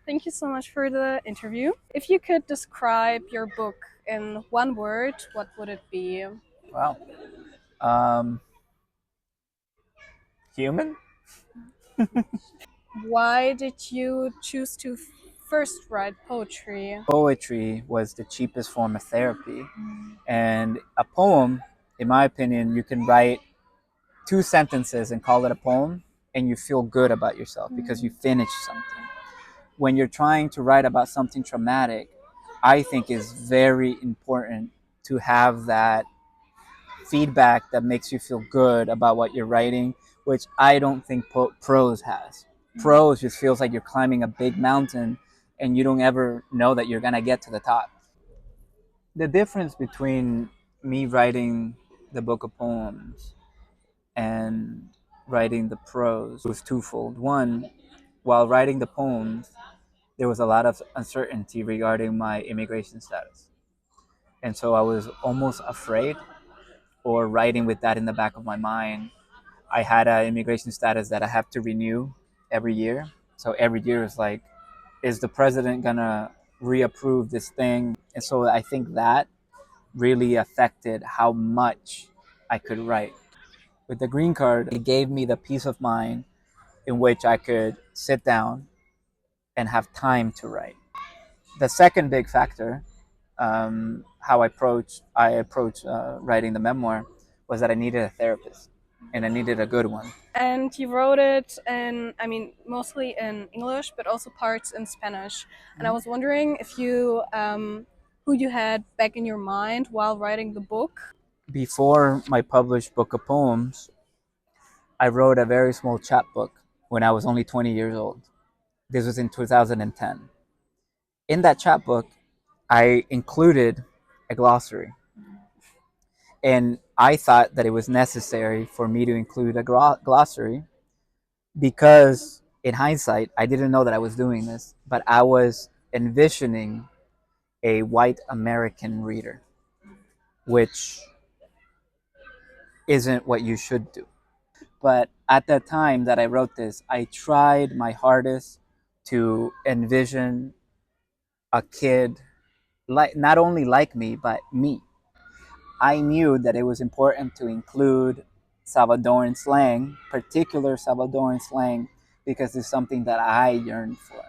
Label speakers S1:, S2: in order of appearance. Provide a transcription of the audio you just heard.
S1: Thank you so much for the interview. If you could describe your book in one word, what would it be?
S2: Wow. Um, Human?
S1: Why did you choose to first write poetry?
S2: Poetry was the cheapest form of therapy. And a poem, in my opinion, you can write 2 sentences and call it a poem, and you feel good about yourself because you finished something. When you're trying to write about something traumatic, I think is very important to have that feedback that makes you feel good about what you're writing, which I don't think prose has. Prose just feels like you're climbing a big mountain and you don't ever know that you're gonna get to the top. The difference between me writing the book of poems and writing the prose was twofold. One, while writing the poems, there was a lot of uncertainty regarding my immigration status. And so I was almost afraid, or writing with that in the back of my mind. I had an immigration status that I have to renew every year. So every year is like, is the president gonna reapprove this thing? And so I think that really affected how much I could write. With the green card, it gave me the peace of mind in which I could sit down and have time to write. The second big factor, how I approach writing the memoir, was that I needed a therapist, and I needed a good one.
S1: And you wrote it in, mostly in English, but also parts in Spanish. And I was wondering if who you had back in your mind while writing the book.
S2: Before my published book of poems, I wrote a very small chapbook when I was only 20 years old. This was in 2010. In that chapbook, I included a glossary. And I thought that it was necessary for me to include a glossary because, in hindsight, I didn't know that I was doing this, but I was envisioning a white American reader, which isn't what you should do. But at the time that I wrote this, I tried my hardest to envision a kid like not only like me, but me. I knew that it was important to include Salvadoran slang, particular Salvadoran slang, because it's something that I yearned for.